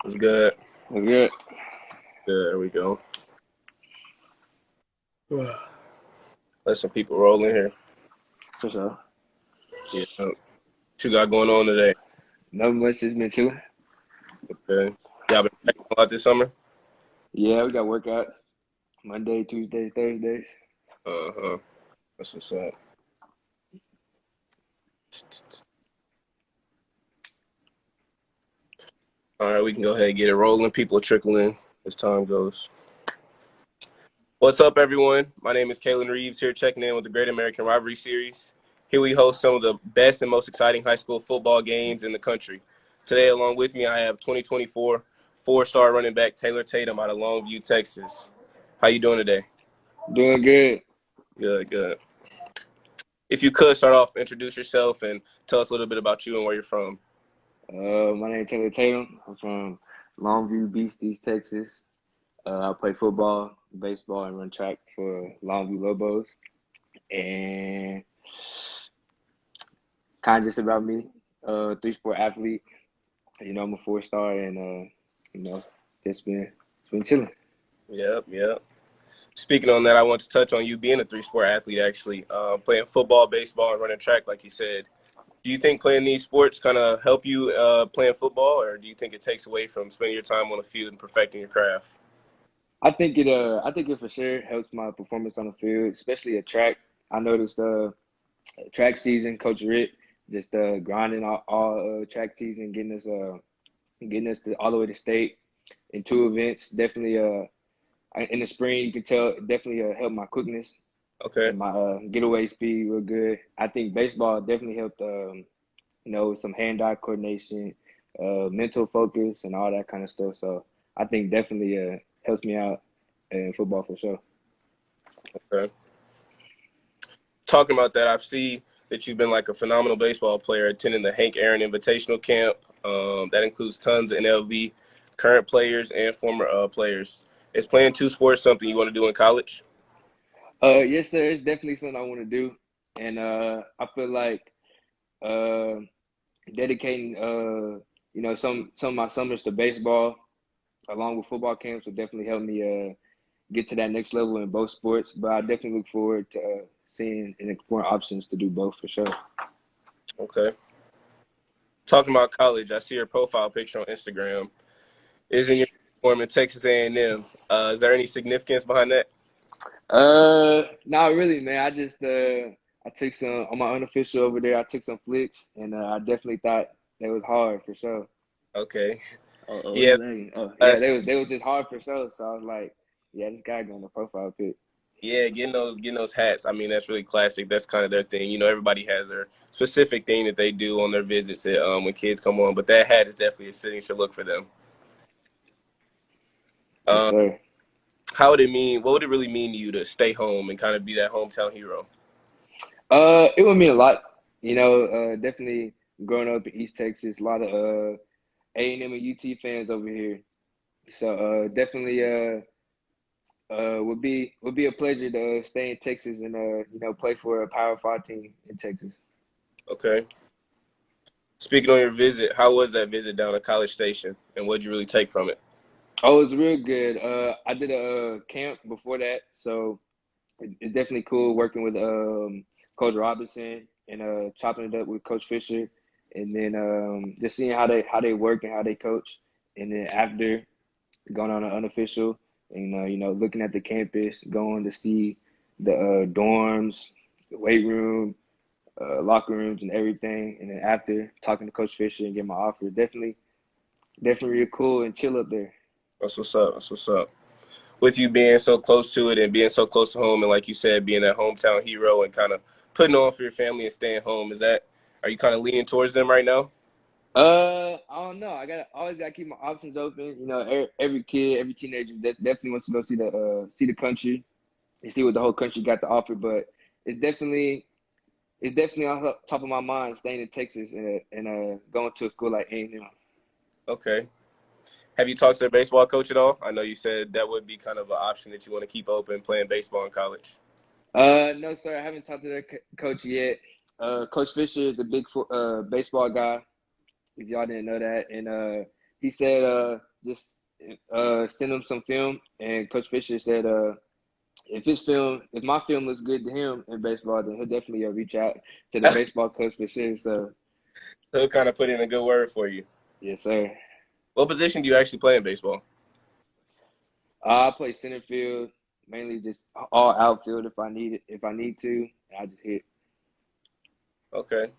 It's good. That's good. Good. There we go. Let some people roll in here. For sure. Yeah. What you got going on today? Nothing much, just been chilling. Okay. Y'all been practicing a lot this summer? Yeah, we got workouts Monday, Tuesday, Thursdays. Uh-huh. That's what's up. All right, we can go ahead and get it rolling. People are trickling as time goes. What's up, everyone? My name is Kalen Reeves here, checking in with the Great American Rivalry Series. Here we host some of the best and most exciting high school football games in the country. Today, along with me, I have 2024 four-star running back Taylor Tatum out of Longview, Texas. How you doing today? Doing good. Good, good. If you could start off, introduce yourself and tell us a little bit about you and where you're from. My name is Taylor Tatum. I'm from Longview Beach, East Texas. I play football, baseball, and run track for Longview Lobos. And kind of just about me, three-sport athlete. I'm a four-star and, just been chilling. Yep, yep. Speaking on that, I want to touch on you being a three-sport athlete, actually. Playing football, baseball, and running track, like you said. Do you think playing these sports kind of help you playing football, or do you think it takes away from spending your time on the field and perfecting your craft? I think it for sure helps my performance on the field, especially at track. I noticed track season, Coach Rick just grinding all track season, getting us all the way to state in two events. Definitely in the spring you can tell it definitely helped my quickness Okay, and my getaway speed real good. I think baseball definitely helped some hand-eye coordination, mental focus and all that kind of stuff. So I think definitely helps me out in football for sure. okay. Talking about that, I see that you've been like a phenomenal baseball player attending the Hank Aaron Invitational Camp. That includes tons of NLV current players and former players. Is playing two sports something you want to do in college? Yes, sir. It's definitely something I want to do, and I feel like uh, dedicating some of my summers to baseball along with football camps will definitely help me get to that next level in both sports. But I definitely look forward to seeing and exploring options to do both for sure. Okay. Talking about college, I see your profile picture on Instagram. Is in your form in Texas A&M. Is there any significance behind that? Not really, man. I took some on my unofficial over there. I took some flicks, and I definitely thought that was hard for sure. Okay. Oh, what is Yeah. that? Oh, yeah, Classic. they was just hard for sure. So I was like, yeah, this guy going to profile pic. Yeah, getting those hats. I mean, that's really classic. That's kind of their thing. Everybody has their specific thing that they do on their visits when kids come on. But that hat is definitely a signature look for them. Yes, Um, sir. how would it mean? What would it really mean to you to stay home and kind of be that hometown hero? It would mean a lot. Definitely growing up in East Texas, a lot of A&M and UT fans over here. So definitely would be a pleasure to stay in Texas and play for a Power Five team in Texas. Okay. Speaking on your visit, how was that visit down at College Station, and what did you really take from it? Oh, it was real good. I did a camp before that, so it's definitely cool working with Coach Robinson and chopping it up with Coach Fisher, and then just seeing how they work and how they coach, and then after going on an unofficial and looking at the campus, going to see the dorms, the weight room, locker rooms, and everything, and then after talking to Coach Fisher and get my offer, definitely real cool and chill up there. That's what's up. That's what's up. With you being so close to it and being so close to home, and like you said, being that hometown hero and kind of putting on for your family and staying home, are you kind of leaning towards them right now? I don't know. Always gotta keep my options open. Every kid, every teenager definitely wants to go see the country and see what the whole country got to offer. But it's definitely it's definitely on top of my mind staying in Texas and going to a school like A&M. Okay. Have you talked to their baseball coach at all? I know you said that would be kind of an option that you want to keep open playing baseball in college. No, sir, I haven't talked to their coach yet. Coach Fisher is a big baseball guy. If y'all didn't know that, and he said just send him some film. And Coach Fisher said, if my film looks good to him in baseball, then he'll definitely reach out to the baseball coach for sure. So He'll kind of put in a good word for you. yes, sir. What position do you actually play in baseball? I play center field, mainly just all outfield if I need it. If I need to, I just hit. Okay.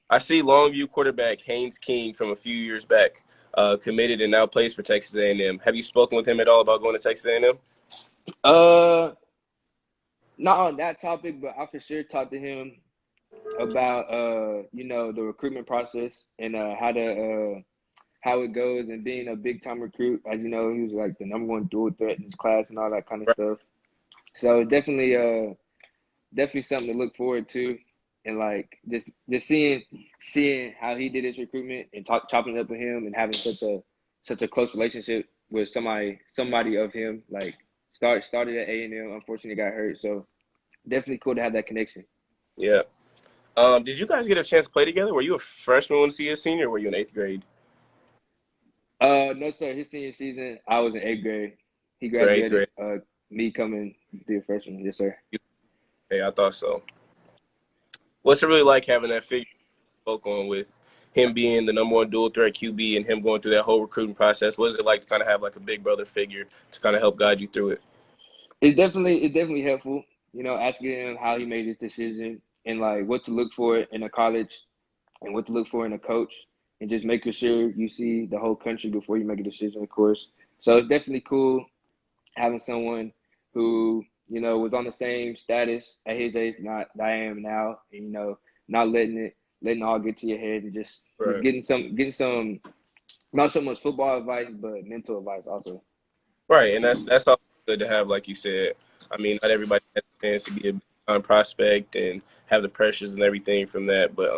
I see Longview quarterback Haynes King from a few years back committed and now plays for Texas A&M. Have you spoken with him at all about going to Texas A&M? Uh, Not on that topic, but I for sure talked to him about the recruitment process and how it goes and being a big time recruit. As you know, he was like the number one dual threat in his class and all that kind of Right. stuff. So definitely something to look forward to, and like just seeing how he did his recruitment and chopping it up with him and having such a close relationship with somebody of him. Like started at A&M, unfortunately got hurt. So definitely cool to have that connection. Yeah. Did you guys get a chance to play together? Were you a freshman when he was a senior, or were you in eighth grade? No sir, his senior season I was in eighth grade. He Or eighth graduated. grade? Me coming to be a freshman. Yes sir. Hey, I thought so. What's it really like having that figure you spoke on with him being the number one dual threat QB and him going through that whole recruiting process? What is it like to kind of have like a big brother figure to kind of help guide you through it? It's definitely helpful. Asking him how he made his decision and like what to look for in a college and what to look for in a coach, and just making sure you see the whole country before you make a decision, of course. So it's definitely cool having someone who was on the same status at his age that I am now, and not letting all get to your head, and just Right. getting some not so much football advice but mental advice also. Right, and that's all good to have, like you said. I mean, not everybody has a chance to be a big time prospect and have the pressures and everything from that, but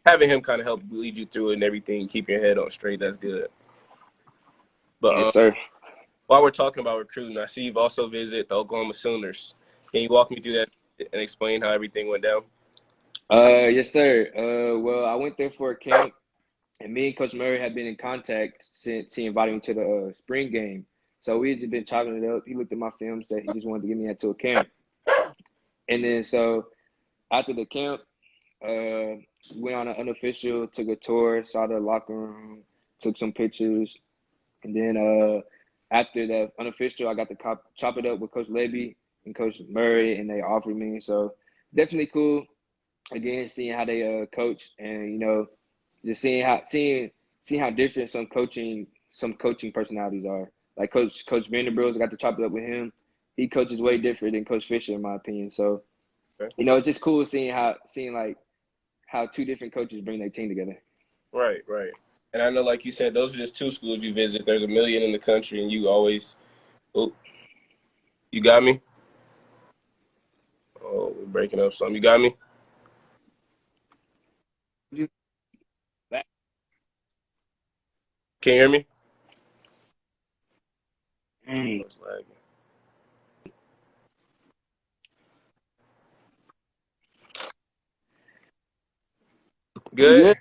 having him kind of help lead you through it and everything, keep your head on straight, that's good. But Yes sir. while we're talking about recruiting, I see you've also visited the Oklahoma Sooners. Can you walk me through that and explain how everything went down? Yes sir. Well, I went there for a camp, and me and Coach Murray had been in contact since he invited me to the spring game. So we had just been chopping it up. He looked at my film, said he just wanted to get me into a camp. And then so after the camp, went on an unofficial, took a tour, saw the locker room, took some pictures. And then after the unofficial, I got to chop it up with Coach Levy and Coach Murray, and they offered me. So definitely cool. Again, seeing how they coach, and just seeing how different some coaching personalities are. Like Coach Vanderbilt, I got to chop it up with him. He coaches way different than Coach Fisher, in my opinion. So Okay. it's just cool seeing like how two different coaches bring their team together. Right, right. And I know, like you said, those are just two schools you visit. There's a million in the country, and you always, oh, you got me? Oh, we're breaking up some. You got me? Can you hear me? Mm. Oh, it's lagging. You Good? good?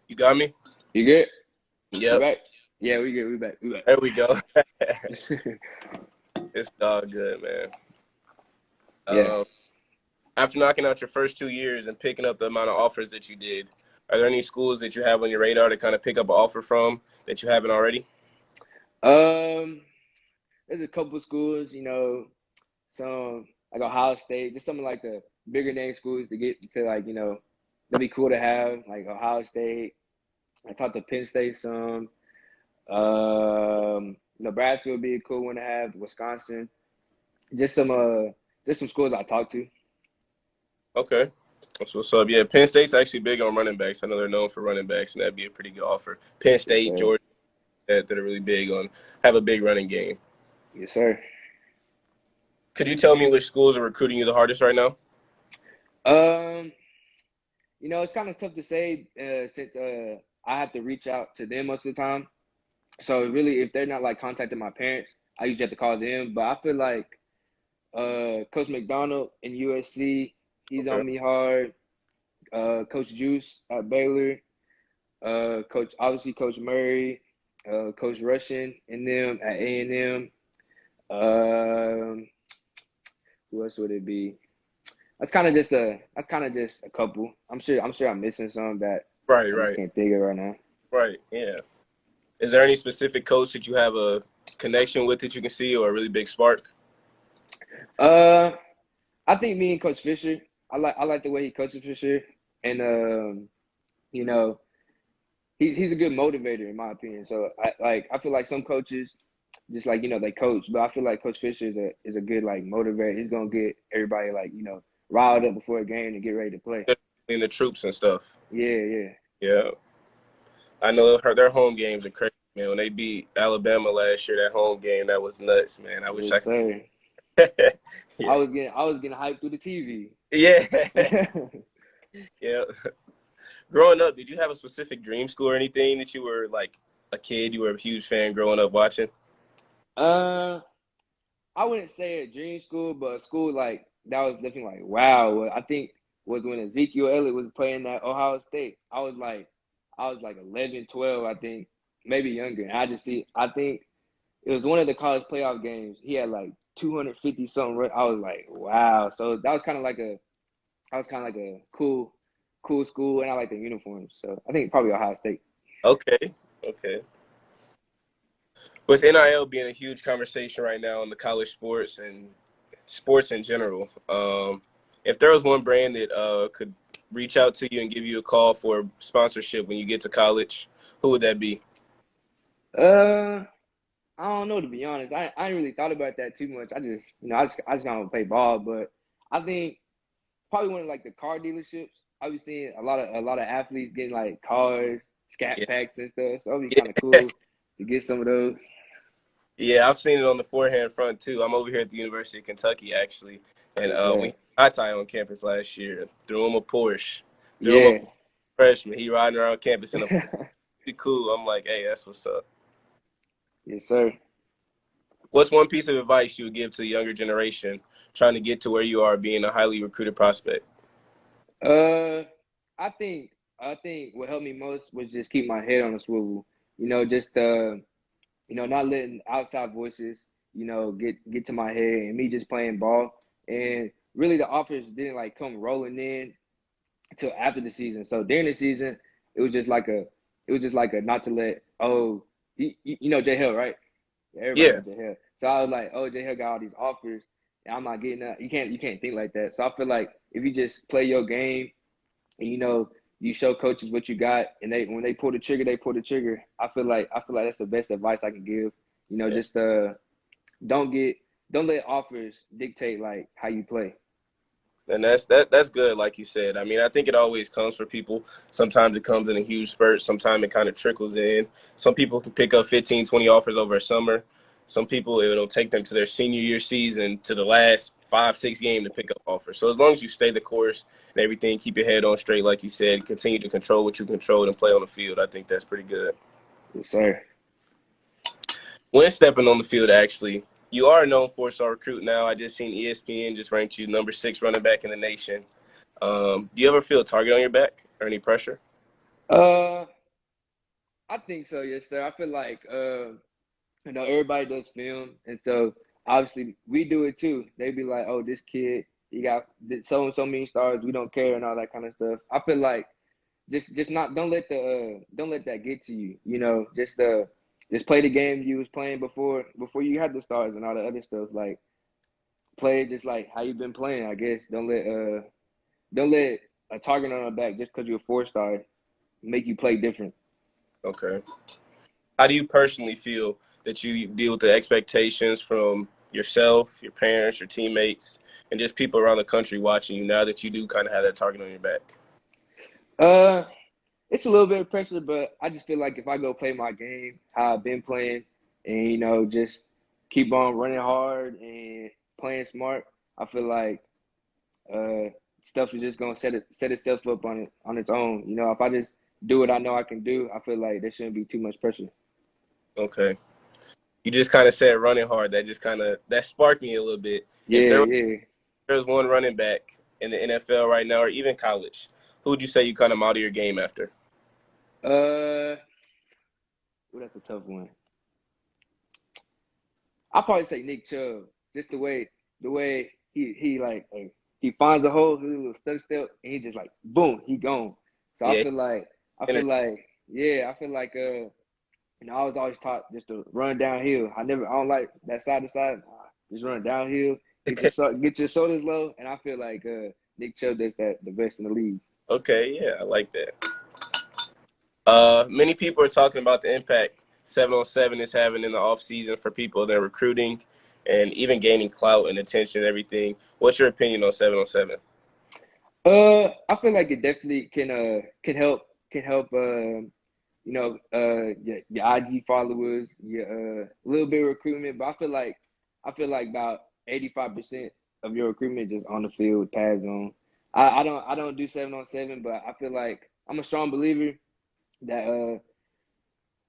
You got me? You good? You Yep. back? Yeah, we good. We back. We There we go. back. It's all good, man. Yeah. Um, after knocking out your first 2 years and picking up the amount of offers that you did, are there any schools that you have on your radar to kind of pick up an offer from that you haven't already? Um, there's a couple schools, some like Ohio State, just some of like the bigger name schools to get to like, that'd be cool to have, like Ohio State. I talked to Penn State some. Nebraska would be a cool one to have. Wisconsin, just some schools I talked to. Okay. That's what's up. Yeah, Penn State's actually big on running backs. I know they're known for running backs, and that'd be a pretty good offer. Penn Yes, State, sir. Georgia, that are really big on, have a big running game. Yes, sir. Could you tell me which schools are recruiting you the hardest right now? Um, it's kind of tough to say since I have to reach out to them most of the time. So really, if they're not like contacting my parents, I usually have to call them. But I feel like Coach McDonald in USC, he's Okay. on me hard. Coach Juice at Baylor, Coach Murray, Coach Russian and them at A&M. Um, who else would it be? That's kind of just a couple. I'm sure I'm missing some that Right, I just right, can't think of right now. right. Yeah. Is there any specific coach that you have a connection with that you can see or a really big spark? Uh, I think me and Coach Fisher. I like the way he coaches Fisher, and you know, he's a good motivator in my opinion. So I feel like some coaches just like they coach, but I feel like Coach Fisher is a good like motivator. He's gonna get everybody like riled up before a game to get ready to play. In the troops and stuff. Yeah, yeah, Yeah. I know their home games are crazy, man. When they beat Alabama last year, that home game, that was nuts, man. I wish I yes sir. could. I Yeah. was getting hyped through the TV. Yeah. Yeah. Growing up, did you have a specific dream school or anything that you were like a kid, you were a huge fan growing up watching? uh, I wouldn't say a dream school, but a school like that was definitely like wow. I think was when Ezekiel Elliott was playing at Ohio State. I was like 11, 12, I think, maybe younger. And I think it was one of the college playoff games. He had like 250 something. I was like, wow. So that was kind of like a cool school, and I like the uniforms. So I think probably Ohio State. Okay. Okay. With NIL being a huge conversation right now in the college sports and sports in general, if there was one brand that could reach out to you and give you a call for sponsorship when you get to college, who would that be? Uh, I don't know, to be honest. I ain't really thought about that too much. I just gonna play ball, but I think probably one of like the car dealerships. I be seeing a lot of athletes getting like cars, scat Yeah. packs and stuff. So it'd be kind of Yeah. cool to get some of those. Yeah, I've seen it on the forehand front too. I'm over here at the University of Kentucky actually, and Yes, we sir. had Ty on campus last year. Threw him a Porsche. Threw him a Yeah. freshman. He riding around campus in a pretty cool. I'm like, hey, that's what's up. Yes, sir. What's one piece of advice you would give to the younger generation trying to get to where you are, being a highly recruited prospect? Uh, I think what helped me most was just keep my head on a swivel. Just not letting outside voices, get to my head, and me just playing ball. And really, the offers didn't like come rolling in until after the season. So during the season, it was just like a not to let you know J Hill, right? Everybody Yeah, knows J Hill. So I was like, oh, J Hill got all these offers, and I'm not getting that. You can't think like that. So I feel like if you just play your game and you show coaches what you got, and when they pull the trigger, they pull the trigger. I feel like that's the best advice I can give. yeah. Just don't get don't let offers dictate like how you play. And that's good, like you said. I mean, I think it always comes for people. Sometimes it comes in a huge spurt. Sometimes it kind of trickles in. Some people can pick up 15, 20 offers over a summer. Some people, it'll take them to their senior year season to the last 5, 6 game to pick up offers. So as long as you stay the course and everything, keep your head on straight, like you said, continue to control what you control and play on the field, I think that's pretty good. Yes, sir. When stepping on the field, actually, you are a known four-star recruit now. I just seen ESPN just ranked you number 6 running back in the nation. Do you ever feel a target on your back or any pressure? Uh, I think so. Yes, sir. I feel like everybody does film, and so obviously we do it too. They be like, "Oh, this kid, he got so and so many stars. We don't care," and all that kind of stuff. I feel like just not don't let that get to you. Just play the game you was playing before you had the stars and all the other stuff. Like play it just like how you've been playing. I guess don't let a target on the back just because you're a 4 star make you play different. Okay. How do you personally feel that you deal with the expectations from yourself, your parents, your teammates, and just people around the country watching you now that you do kind of have that target on your back? Uh, it's a little bit of pressure, but I just feel like if I go play my game, how I've been playing, and just keep on running hard and playing smart, I feel like uh, stuff is just gonna set itself up on its own. If I just do what I know I can do, I feel like there shouldn't be too much pressure. Okay. You just kind of said running hard. That just that sparked me a little bit. If Yeah, yeah. there's one running back in the NFL right now, or even college, who would you say you kind of model your game after? Uh, well, that's a tough one. I'll probably say Nick Chubb. Just the way he he finds a hole, he do a little step, and he just like boom, he gone. So Yeah. I feel like yeah, I feel like I was always taught just to run downhill. I don't like that side to side. Just run downhill, get your shoulders low, and I feel like Nick Chubb does that the best in the league. Okay. Yeah, I like that. Many people are talking about the impact 7-on-7 is having in the off season for people that are recruiting and even gaining clout and attention and everything. What's your opinion on 7-on-7? I feel like it definitely can help your IG followers, your a little bit of recruitment, but I feel like about 85% of your recruitment just on the field, pads on. I don't do 7-on-7, but I feel like I'm a strong believer that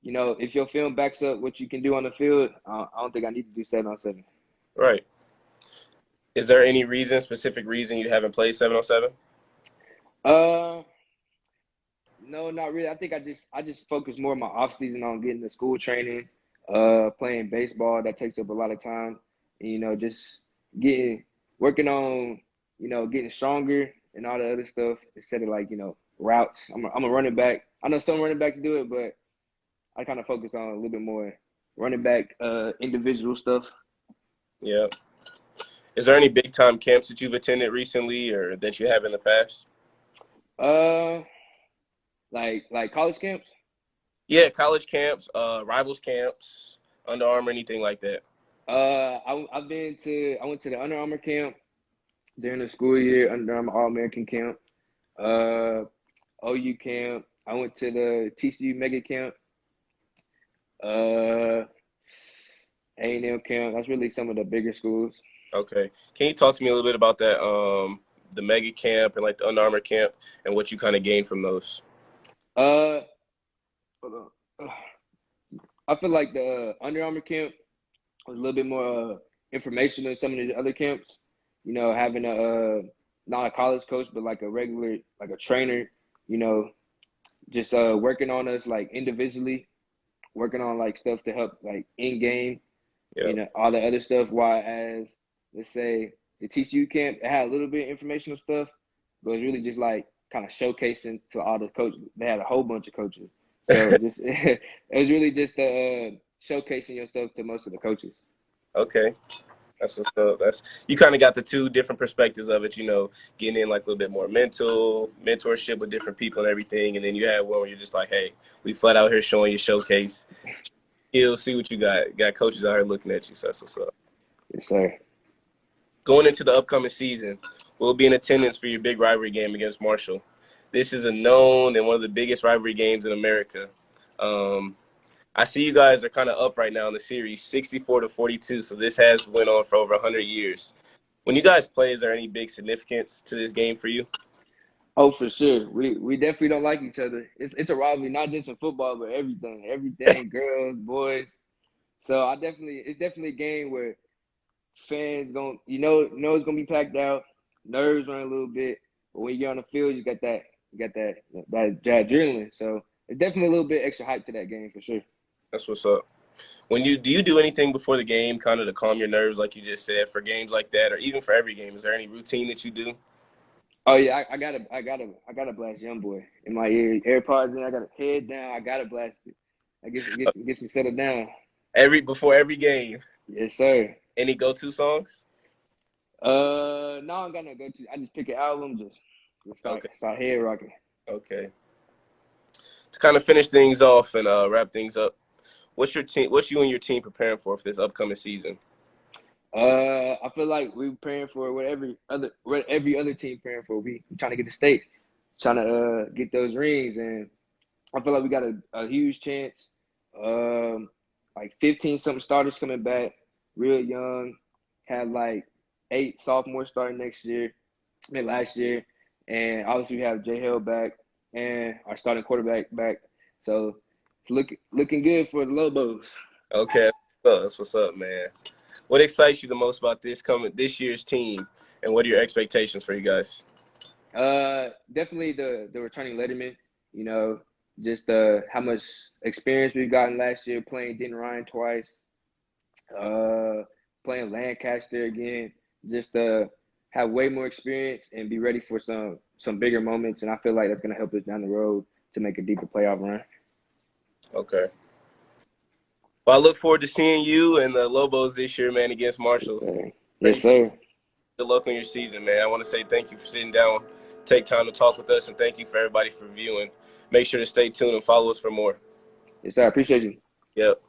if your film backs up what you can do on the field, I don't think I need to do 7-on-7. Right. Is there any specific reason you haven't played 7-on-7? Uh No, not really. I think I just focus more of my off season on getting the school training, playing baseball. That takes up a lot of time. And, just getting working on, getting stronger and all the other stuff instead of like, routes. I'm a running back. I know some running backs do it, but I kind of focus on a little bit more running back individual stuff. Yeah. Is there any big time camps that you've attended recently or that you have in the past? Uh like college camps. Yeah, college camps, rivals camps, Under Armour, anything like that. I went to the Under Armour camp during the school year, Under Armour All American camp. Uh, OU camp. I went to the TCU mega camp. A&M camp. That's really some of the bigger schools. Okay. Can you talk to me a little bit about that, the mega camp and like the Under Armour camp and what you kind of gained from those? Uh, hold on. I feel like the Under Armour camp was a little bit more informational than some of the other camps. Having not a college coach, but like a regular, like a trainer. You know, just working on us like individually, working on like stuff to help like in game. Yeah. All the other stuff. While as let's say the TCU camp, it had a little bit of informational stuff, but it was really just like kind of showcasing to all the coaches. They had a whole bunch of coaches, so just it was really just showcasing yourself to most of the coaches. Okay. That's what's up. That's you kind of got the two different perspectives of it, getting in like a little bit more mentorship with different people and everything, and then you have one where you're just like, hey, we flat out here showing you showcase. You'll see what you got. Got coaches out here looking at you. So that's what's up. Yes, sir. Going into the upcoming season, we'll be in attendance for your big rivalry game against Marshall. This is a known and one of the biggest rivalry games in America. Um, I see you guys are kind of up right now in the series, 64-42. So this has went on for over 100 years. When you guys play, is there any big significance to this game for you? Oh, for sure. We definitely don't like each other. It's a rivalry, not just in football, but everything, girls, boys. So it's definitely a game where fans going know it's gonna be packed out, nerves run a little bit, but when you get on the field, you got that adrenaline. So it's definitely a little bit extra hype to that game for sure. That's what's up. Do you do anything before the game, kind of to calm your nerves, like you just said, for games like that, or even for every game? Is there any routine that you do? Oh yeah, I gotta blast Young Boy in my ear, AirPods in. I got a head down. I gotta blast it. I guess gets me settled down. Before every game. Yes, sir. Any go-to songs? No, I am gonna go to. I just pick an album, just Okay, start head rocking. okay. To kind of finish things off and wrap things up, what's your team? What's you and your team preparing for this upcoming season? I feel like we're preparing for what every other team preparing for. We trying to get the state, trying to get those rings, and I feel like we got a huge chance. Like 15 something starters coming back, real young. Had like 8 sophomores starting next year, last year, and obviously we have J Hill back and our starting quarterback back. So it's looking good for the Lobos. Okay, that's what's up, man. What excites you the most about this year's team, and what are your expectations for you guys? Definitely the returning Letterman. You know, just how much experience we've gotten last year playing Denton Ryan twice, uh, playing Lancaster again. Just have way more experience and be ready for some bigger moments. And I feel like that's gonna help us down the road to make a deeper playoff run. Okay. Well, I look forward to seeing you and the Lobos this year, man, against Yes, Marshall. sir. Yes, Ready? sir. Good luck on your season, man. I want to say thank you for sitting down, take time to talk with us, and thank you for everybody for viewing. Make sure to stay tuned and follow us for more. Yes, sir. I appreciate you. Yep.